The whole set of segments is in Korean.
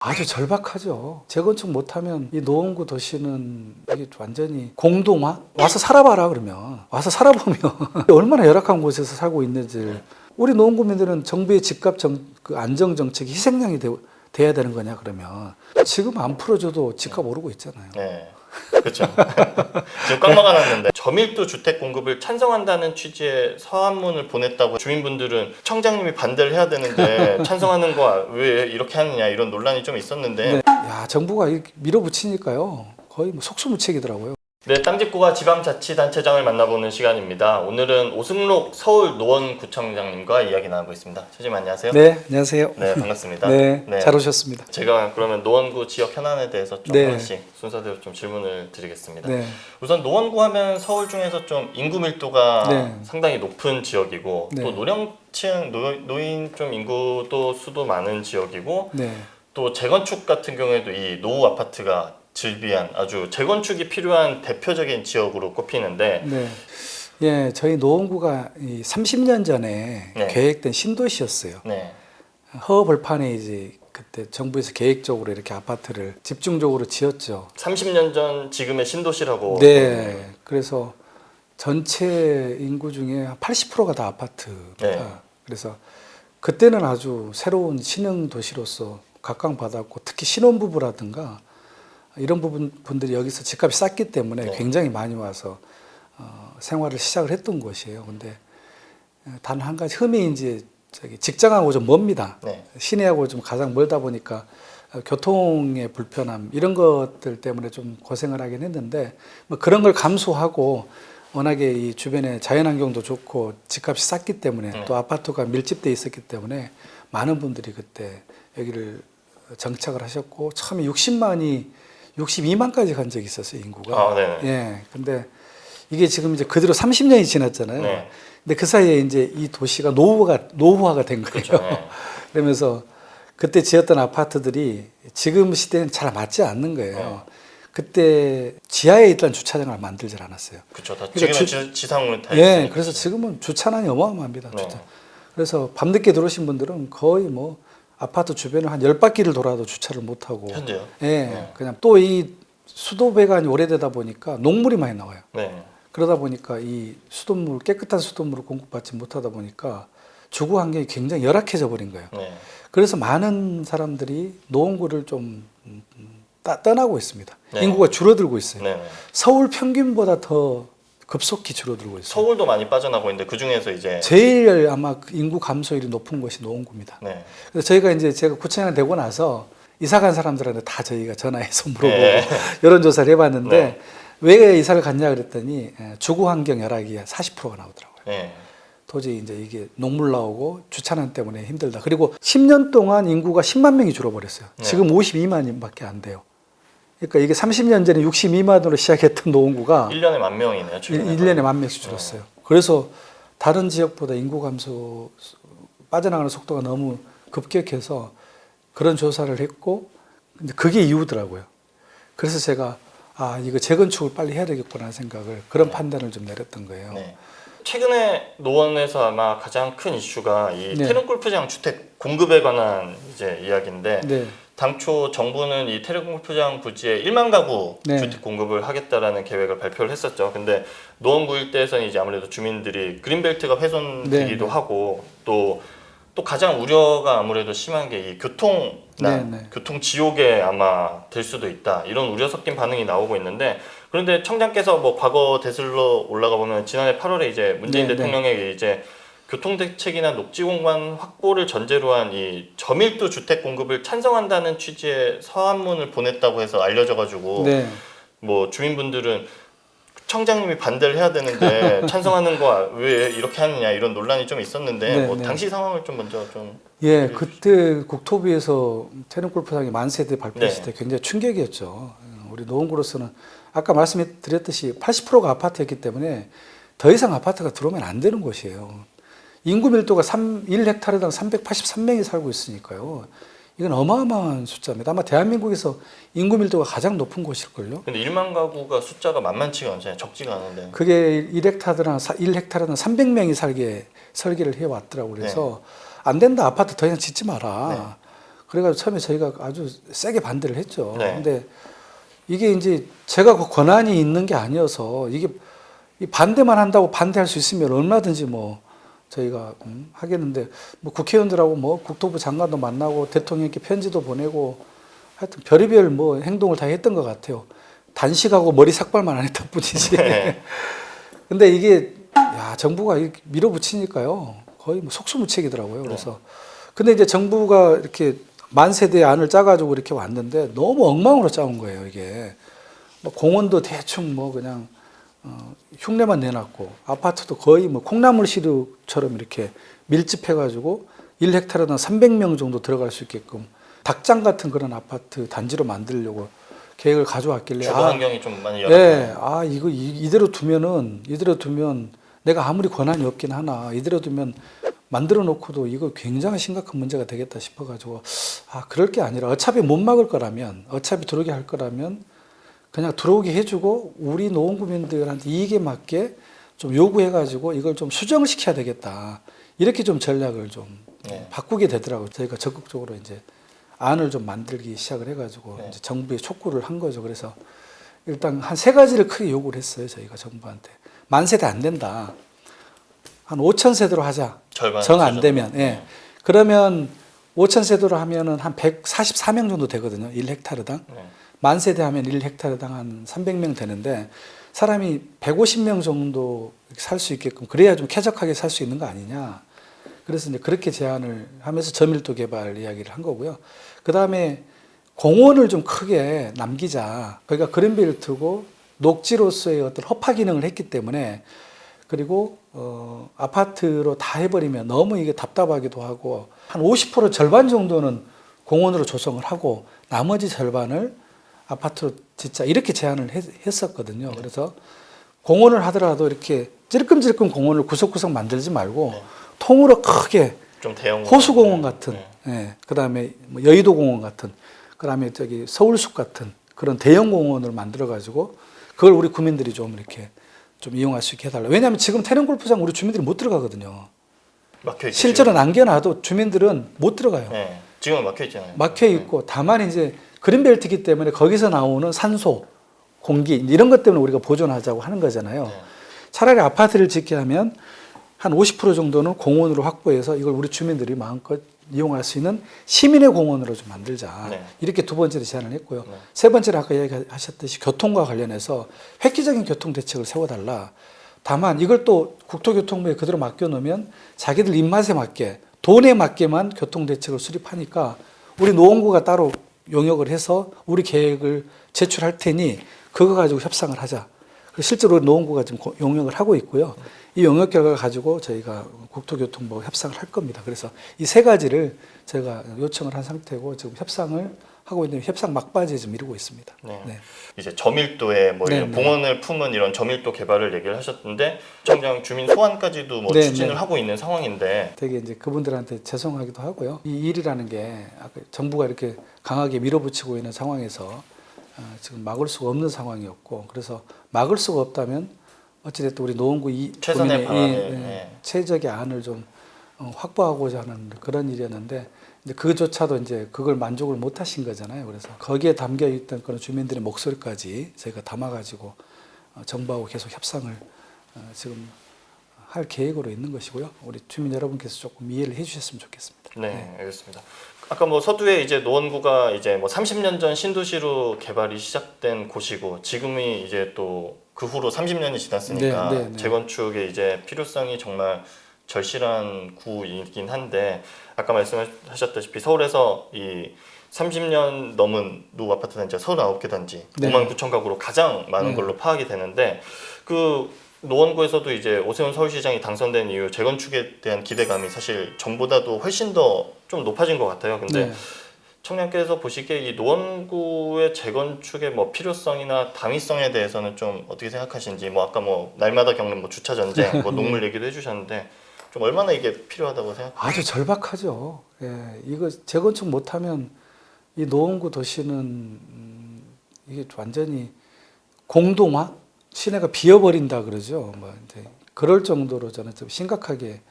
아주 절박하죠. 재건축 못하면 이 노원구 도시는 이게 완전히 공동화? 와서 살아봐라 그러면. 와서 살아보면 얼마나 열악한 곳에서 살고 있는지. 우리 노원구민들은 정부의 집값 그 안정 정책이 희생양이 돼야 되는 거냐 그러면 지금 안 풀어줘도 집값 오르고 있잖아요. 네. 그렇죠. 지금 꽉 막아놨는데 저밀도 주택 공급을 찬성한다는 취지의 서한문을 보냈다고 주민분들은 청장님이 반대를 해야 되는데 찬성하는 거 왜 이렇게 하느냐 이런 논란이 좀 있었는데 네. 야 정부가 밀어붙이니까요 거의 뭐 속수무책이더라고요. 네, 땅집구가 지방자치단체장을 만나보는 시간입니다. 오늘은 오승록 서울 노원구청장님과 이야기 나누고 있습니다. 차장님 안녕하세요. 네, 안녕하세요. 네, 반갑습니다. 네, 잘 오셨습니다. 제가 그러면 노원구 지역 현안에 대해서 좀 네. 하나씩 순서대로 좀 질문을 드리겠습니다. 네. 우선 노원구 하면 서울 중에서 좀 인구 밀도가 네. 상당히 높은 지역이고 네. 또 노령층, 노인 좀 인구도 수도 많은 지역이고 네. 또 재건축 같은 경우에도 이 노후 아파트가 즐비한 아주 재건축이 필요한 대표적인 지역으로 꼽히는데 네. 예, 저희 노원구가 30년 전에 네. 계획된 신도시였어요. 네. 허벌판에 이제 그때 정부에서 계획적으로 이렇게 아파트를 집중적으로 지었죠. 30년 전 지금의 신도시라고. 네. 그래서 전체 인구 중에 80%가 다 아파트입니다. 네. 그래서 그때는 아주 새로운 신흥 도시로서 각광받았고 특히 신혼부부라든가 이런 분들이 여기서 집값이 쌌기 때문에 네. 굉장히 많이 와서 생활을 시작을 했던 곳이에요. 근데 단 한 가지 흠이 이제 직장하고 좀 멉니다. 네. 시내하고 좀 가장 멀다 보니까 교통의 불편함 이런 것들 때문에 좀 고생을 하긴 했는데 뭐 그런 걸 감수하고 워낙에 이 주변에 자연환경도 좋고 집값이 쌌기 때문에 또 아파트가 밀집돼 있었기 때문에 많은 분들이 그때 여기를 정착을 하셨고 처음에 62만까지 간 적이 있었어요, 인구가. 아, 네. 예. 근데 이게 지금 이제 그대로 30년이 지났잖아요. 네. 근데 그 사이에 이제 이 도시가 노후화가 된 거예요. 그렇죠. 네. 그러면서 그때 지었던 아파트들이 지금 시대는 잘 맞지 않는 거예요. 그때 지하에 있던 주차장을 만들질 않았어요. 그렇죠. 다 그러니까 지금은 지상으로 다 예, 있으니까. 그래서 지금은 주차난이 어마어마합니다. 네. 그래서 밤늦게 들어오신 분들은 거의 뭐 아파트 주변을 한 10바퀴를 돌아도 주차를 못 하고. 현재요? 예. 네. 그냥 또 이 수도 배관이 오래되다 보니까 녹물이 많이 나와요. 네. 그러다 보니까 이 수돗물, 깨끗한 수돗물을 공급받지 못하다 보니까 주거 환경이 굉장히 열악해져 버린 거예요. 네. 그래서 많은 사람들이 노원구를 좀 떠나고 있습니다. 네. 인구가 줄어들고 있어요. 네. 서울 평균보다 더 급속히 줄어들고 있어요. 서울도 많이 빠져나고 있는데 그 중에서 이제 제일 아마 인구 감소율이 높은 곳이 노원구입니다. 네. 그래서 저희가 이제 제가 구청장 되고 나서 이사 간 사람들한테 다 저희가 전화해서 물어보고 네. 여론조사를 해봤는데 네. 왜 이사를 갔냐 그랬더니 주거 환경 열악이 40%가 나오더라고요. 네. 도저히 이제 이게 녹물 나오고 주차난 때문에 힘들다. 그리고 10년 동안 인구가 10만 명이 줄어버렸어요. 네. 지금 52만밖에 안 돼요. 그러니까 이게 30년 전에 62만으로 시작했던 노원구가 1년에 1000명이네요. 1년에 10,000명씩 줄었어요. 그래서 다른 지역보다 인구 감소 빠져나가는 속도가 너무 급격해서 그런 조사를 했고 근데 그게 이유더라고요. 그래서 제가 이거 재건축을 빨리 해야 되겠구나 생각을 그런 판단을 좀 내렸던 거예요. 네. 최근에 노원에서 아마 가장 큰 이슈가 이 네. 태릉 골프장 주택 공급에 관한 이제 이야기인데 네. 당초 정부는 이 태릉 골프장 부지에 1만 가구 네. 주택 공급을 하겠다라는 계획을 발표를 했었죠. 근데 노원구 일대에서는 이제 아무래도 주민들이 그린벨트가 훼손되기도 네. 하고 또 가장 우려가 아무래도 심한 게 이 교통난, 네. 교통 지옥에 아마 될 수도 있다 이런 우려 섞인 반응이 나오고 있는데 그런데 청장께서 뭐 과거 대슬로 올라가 보면 지난해 8월에 이제 문재인 네. 대통령에게 이제 교통 대책이나 녹지 공간 확보를 전제로 한 이 저밀도 주택 공급을 찬성한다는 취지의 서한문을 보냈다고 해서 알려져가지고 네. 뭐 주민분들은 청장님이 반대를 해야 되는데 찬성하는 거 왜 이렇게 하느냐 이런 논란이 좀 있었는데 네, 뭐 네. 당시 상황을 좀 먼저 좀 예, 그때 국토부에서 태릉 골프장이 만세대 발표했을 네. 때 굉장히 충격이었죠. 우리 노원구로서는 아까 말씀드렸듯이 80%가 아파트였기 때문에 더 이상 아파트가 들어오면 안 되는 곳이에요. 인구 밀도가 1헥타르당 383명이 살고 있으니까요. 이건 어마어마한 숫자입니다. 아마 대한민국에서 인구 밀도가 가장 높은 곳일걸요. 근데 1만 가구가 숫자가 만만치가 않잖아요. 적지가 않은데. 그게 1헥타르당 300명이 살게 설계를 해왔더라고요. 그래서 안 된다. 아파트 더 이상 짓지 마라. 네. 그래가지고 처음에 저희가 아주 세게 반대를 했죠. 네. 근데 이게 이제 제가 그 권한이 있는 게 아니어서 이게 이 반대만 한다고 반대할 수 있으면 얼마든지 뭐 저희가 하겠는데 뭐 국회의원들하고 뭐 국토부 장관도 만나고 대통령께 편지도 보내고 하여튼 별의별 뭐 행동을 다 했던 것 같아요. 단식하고 머리 삭발만 안 했던 뿐이지. 네. 근데 이게 야 정부가 이렇게 밀어붙이니까요 거의 뭐 속수무책이더라고요. 그래서 근데 이제 정부가 이렇게 만세대 안을 짜가지고 이렇게 왔는데 너무 엉망으로 짜온 거예요. 이게 뭐 공원도 대충 뭐 그냥 흉내만 내놨고 아파트도 거의 뭐 콩나물 시루처럼 이렇게 밀집해가지고 1헥타르당 300명 정도 들어갈 수 있게끔 닭장 같은 그런 아파트 단지로 만들려고 계획을 가져왔길래 주거 환경이 좀 많이 예, 열악해요. 이거 이대로 두면 내가 아무리 권한이 없긴 하나 이대로 두면 만들어 놓고도 이거 굉장히 심각한 문제가 되겠다 싶어가지고 그럴 게 아니라 어차피 못 막을 거라면 어차피 들어오게 할 거라면 그냥 들어오게 해주고 우리 노원구민들한테 이익에 맞게 좀 요구해가지고 이걸 좀 수정을 시켜야 되겠다 이렇게 좀 전략을 좀 바꾸게 되더라고요. 저희가 적극적으로 이제 안을 좀 만들기 시작을 해가지고 이제 정부에 촉구를 한 거죠. 그래서 일단 한 3가지를 크게 요구를 했어요. 저희가 정부한테 만세대 안 된다. 한 5천 세대로 하자. 절반 정 안 되면. 예. 그러면 5천 세대로 하면은 한 144명 정도 되거든요. 1헥타르당. 만 세대 하면 1헥타르당 한 300명 되는데 사람이 150명 정도 살 수 있게끔 그래야 좀 쾌적하게 살 수 있는 거 아니냐. 그래서 이제 그렇게 제안을 하면서 저밀도 개발 이야기를 한 거고요. 그 다음에 공원을 좀 크게 남기자. 그러니까 그린벨트고 녹지로서의 어떤 허파 기능을 했기 때문에 그리고 아파트로 다 해버리면 너무 이게 답답하기도 하고 한 50% 절반 정도는 공원으로 조성을 하고 나머지 절반을 아파트로 짓자 이렇게 제안을 했었거든요. 그래서 공원을 하더라도 이렇게 찔끔찔끔 공원을 구석구석 만들지 말고 통으로 크게 좀 대형 호수공원 같은, 그다음에 뭐 여의도공원 같은, 그다음에 저기 서울숲 같은 그런 대형 공원을 만들어 가지고 그걸 우리 구민들이 좀 이렇게 좀 이용할 수 있게 해달라. 왜냐하면 지금 태릉 골프장 우리 주민들이 못 들어가거든요. 막혀 있죠. 실제로 남겨놔도 주민들은 못 들어가요. 네. 지금은 막혀 있잖아요. 막혀 있고 다만 이제 그린벨트이기 때문에 거기서 나오는 산소, 공기 이런 것 때문에 우리가 보존하자고 하는 거잖아요. 차라리 아파트를 짓게 하면 한 50% 정도는 공원으로 확보해서 이걸 우리 주민들이 마음껏 이용할 수 있는 시민의 공원으로 좀 만들자. 이렇게 두 번째로 제안을 했고요. 세 번째로 아까 얘기하셨듯이 교통과 관련해서 획기적인 교통 대책을 세워달라. 다만 이걸 또 국토교통부에 그대로 맡겨놓으면 자기들 입맛에 맞게 돈에 맞게만 교통 대책을 수립하니까 우리 노원구가 따로 용역을 해서 우리 계획을 제출할 테니 그거 가지고 협상을 하자. 실제로 노원구가 지금 용역을 하고 있고요. 이 용역 결과를 가지고 저희가 국토교통부와 협상을 할 겁니다. 그래서 이 3가지를 제가 요청을 한 상태고 지금 협상을 하고 있는데 협상 막바지에 좀 이루고 있습니다. 네. 이제 저밀도의 뭐 이런 봉헌을 품은 이런 저밀도 개발을 얘기를 하셨는데 청장 주민 소환까지도 뭐 추진을 하고 있는 상황인데 되게 이제 그분들한테 죄송하기도 하고요. 이 일이라는 게 정부가 이렇게 강하게 밀어붙이고 있는 상황에서 지금 막을 수가 없는 상황이었고 그래서 막을 수가 없다면 어찌됐든 우리 노원구 최선의 방안을 최적의 안을 좀 확보하고자 하는 그런 일이었는데 이제 그조차도 이제 그걸 만족을 못 하신 거잖아요. 그래서 거기에 담겨 있던 그런 주민들의 목소리까지 저희가 담아가지고 정부하고 계속 협상을 지금 할 계획으로 있는 것이고요. 우리 주민 여러분께서 조금 이해를 해주셨으면 좋겠습니다. 네, 알겠습니다. 아까 뭐 서두에 이제 노원구가 이제 뭐 30년 전 신도시로 개발이 시작된 곳이고 지금이 이제 또 그 후로 30년이 지났으니까 재건축의 이제 필요성이 정말 절실한 구이긴 한데 아까 말씀하셨다시피 서울에서 이 30년 넘은 노후 아파트 단지가 39개 단지 5만 9천 가구로 가장 많은 걸로 파악이 되는데 그 노원구에서도 이제 오세훈 서울시장이 당선된 이후 재건축에 대한 기대감이 사실 전보다도 훨씬 더 좀 높아진 것 같아요. 근데 청량께서 보시기에 이 노원구의 재건축의 뭐 필요성이나 당위성에 대해서는 좀 어떻게 생각하시는지 뭐 아까 뭐 날마다 겪는 뭐 주차 전쟁, 뭐 녹물 얘기도 해주셨는데 좀 얼마나 이게 필요하다고 생각하세요? 아주 절박하죠. 이거 재건축 못하면 이 노원구 도시는 이게 완전히 공동화, 시내가 비어버린다 그러죠. 뭐 이제 그럴 정도로 저는 좀 심각하게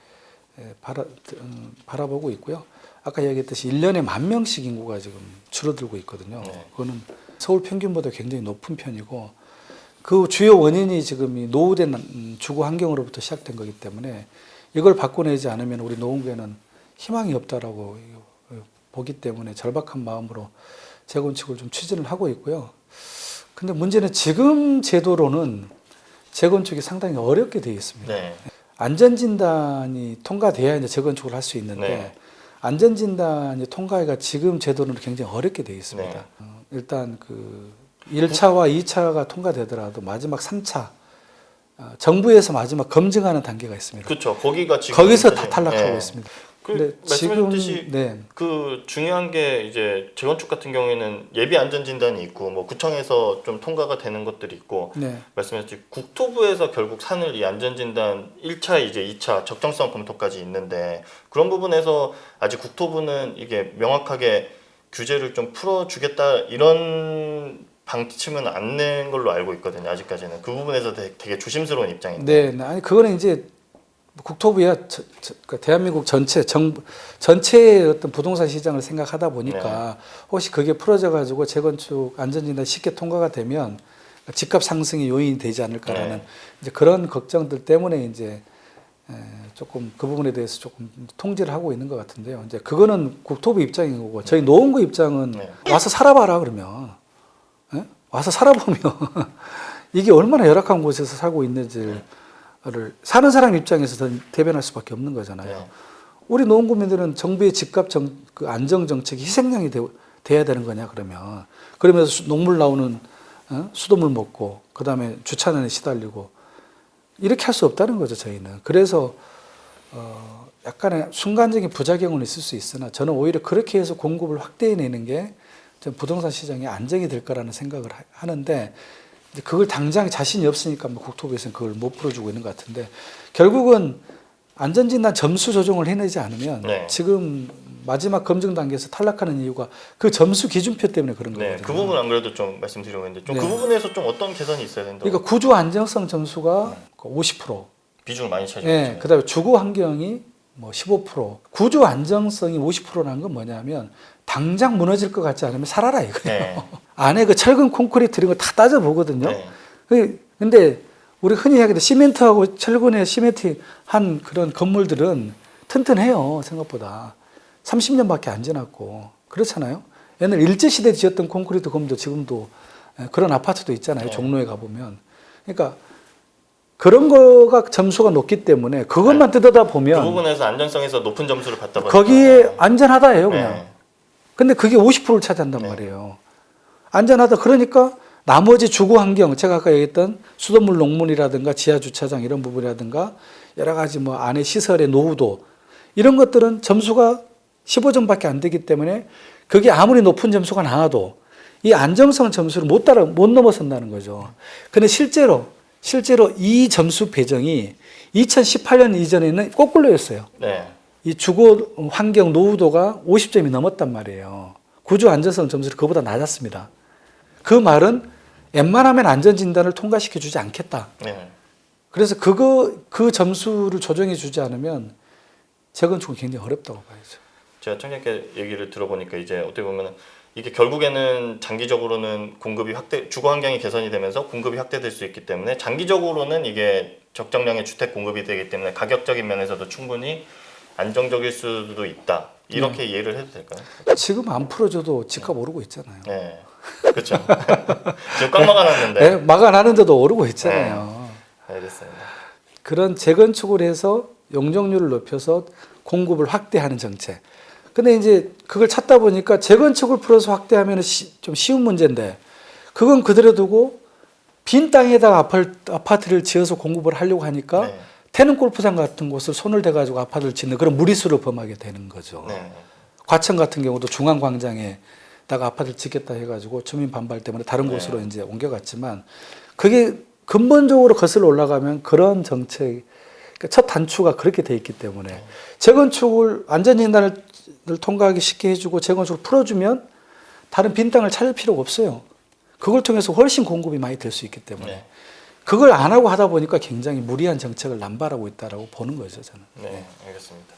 바라보고 있고요. 아까 얘기했듯이 1년에 10,000명씩 인구가 지금 줄어들고 있거든요. 네. 그거는 서울 평균보다 굉장히 높은 편이고 그 주요 원인이 지금 이 노후된 주거 환경으로부터 시작된 거기 때문에 이걸 바꿔내지 않으면 우리 노원구에는 희망이 없다라고 보기 때문에 절박한 마음으로 재건축을 좀 추진을 하고 있고요. 근데 문제는 지금 제도로는 재건축이 상당히 어렵게 되어 있습니다. 네. 안전진단이 통과돼야 이제 재건축을 할 수 있는데 네. 안전진단이 통과가 지금 제도로는 굉장히 어렵게 되어 있습니다. 네. 일단 그 1차와 2차가 통과되더라도 마지막 3차 정부에서 마지막 검증하는 단계가 있습니다. 그렇죠. 거기가 지금 거기서 사실- 다 탈락하고 네. 있습니다. 그 말씀하셨듯이 네. 그 중요한 게 이제 재건축 같은 경우에는 예비 안전 진단이 있고 뭐 구청에서 좀 통과가 되는 것들이 있고 네. 말씀하셨듯이 국토부에서 결국 산을 이 안전 진단 1차 이제 2차 적정성 검토까지 있는데 그런 부분에서 아직 국토부는 이게 명확하게 규제를 좀 풀어주겠다 이런 방침은 안 낸 걸로 알고 있거든요. 아직까지는 그 부분에서 되게 조심스러운 입장인데. 네. 아니 그거는 이제 국토부야 그러니까 대한민국 전체 정부 전체의 어떤 부동산 시장을 생각하다 보니까 혹시 그게 풀어져 가지고 재건축 안전진단 쉽게 통과가 되면 집값 상승의 요인이 되지 않을까라는 네. 이제 그런 걱정들 때문에 이제 조금 그 부분에 대해서 조금 통제를 하고 있는 것 같은데요. 이제 그거는 국토부 입장인 거고 저희 노원구 입장은 네. 와서 살아봐라 그러면 예? 와서 살아보면 이게 얼마나 열악한 곳에서 살고 있는지를 사는 사람 입장에서 대변할 수밖에 없는 거잖아요. 네. 우리 노원구민들은 정부의 집값 그 안정 정책이 희생양이 돼야 되는 거냐 그러면 그러면서 녹물 나오는 수돗물 먹고 그 다음에 주차난에 시달리고 이렇게 할 수 없다는 거죠 저희는. 그래서 약간의 순간적인 부작용은 있을 수 있으나 저는 오히려 그렇게 해서 공급을 확대해내는 게 부동산 시장이 안정이 될 거라는 생각을 하는데 그걸 당장 자신이 없으니까 뭐 국토부에서는 그걸 못 풀어주고 있는 것 같은데 결국은 안전진단 점수 조정을 해내지 않으면 네. 지금 마지막 검증 단계에서 탈락하는 이유가 그 점수 기준표 때문에 그런 네, 거거든요. 그 부분 안 그래도 좀 말씀드리려고 했는데 좀 그 네. 부분에서 좀 어떤 개선이 있어야 된다고? 그러니까 구조 안정성 점수가 50%, 비중을 많이 차지하고 예, 있잖아요. 그다음에 주거 환경이 뭐 15%, 구조 안정성이 50%라는 건 뭐냐면 당장 무너질 것 같지 않으면 살아라 이거예요. 네. 안에 그 철근 콘크리트 이런 거 다 따져 보거든요. 네. 근데 우리 흔히 이야기하는 시멘트하고 철근에 시멘트 한 그런 건물들은 튼튼해요 생각보다. 30년밖에 안 지났고 그렇잖아요. 옛날 일제시대 지었던 콘크리트 건물도 지금도 그런 아파트도 있잖아요. 네. 종로에 가보면. 그러니까 그런 거가 점수가 높기 때문에 그것만 뜯어다 그 보면 부분에서 안전성에서 높은 점수를 받다 보니까 거기에 안전하다예요 그냥. 네. 근데 그게 50%를 차지한단 말이에요. 안전하다 그러니까 나머지 주거 환경 제가 아까 얘기했던 수돗물 농문이라든가 지하 주차장 이런 부분이라든가 여러 가지 뭐 안에 시설의 노후도 이런 것들은 점수가 15점밖에 안 되기 때문에 그게 아무리 높은 점수가 나와도 이 안정성 점수를 못 넘어선다는 거죠. 근데 실제로 이 점수 배정이 2018년 이전에는 거꾸로였어요. 네. 이 주거 환경 노후도가 50점이 넘었단 말이에요. 구조 안전성 점수를 그보다 낮았습니다. 그 말은 웬만하면 안전진단을 통과시켜 주지 않겠다. 네. 그래서 그 점수를 조정해 주지 않으면 재건축은 굉장히 어렵다고 봐야죠. 제가 청장님께 얘기를 들어보니까 이제 어떻게 보면 이게 결국에는 장기적으로는 공급이 주거 환경이 개선이 되면서 공급이 확대될 수 있기 때문에 장기적으로는 이게 적정량의 주택 공급이 되기 때문에 가격적인 면에서도 충분히 안정적일 수도 있다. 이렇게 이해를 해도 될까요? 지금 안 풀어줘도 집값 오르고 있잖아요. 네. 그렇죠. 지금 꽉 막아놨는데. 네, 막아놨는데도 오르고 있잖아요. 알겠습니다. 그런 재건축을 해서 용적률을 높여서 공급을 확대하는 정책. 근데 이제 그걸 찾다 보니까 재건축을 풀어서 확대하면 좀 쉬운 문제인데 그건 그대로 두고 빈 땅에다가 아파트를 지어서 공급을 하려고 하니까 네. 태릉 골프장 같은 곳을 손을 대가지고 아파트를 짓는 그런 무리수를 범하게 되는 거죠. 네. 과천 같은 경우도 중앙광장에다가 아파트를 짓겠다 해가지고 주민 반발 때문에 다른 곳으로 이제 옮겨갔지만 그게 근본적으로 거슬러 올라가면 그런 정책, 그러니까 첫 단추가 그렇게 돼 있기 때문에 재건축을 안전진단을 통과하기 쉽게 해주고 재건축을 풀어주면 다른 빈 땅을 찾을 필요가 없어요. 그걸 통해서 훨씬 공급이 많이 될 수 있기 때문에 네. 그걸 안 하고 하다 보니까 굉장히 무리한 정책을 남발하고 있다라고 보는 거죠 저는. 네, 알겠습니다.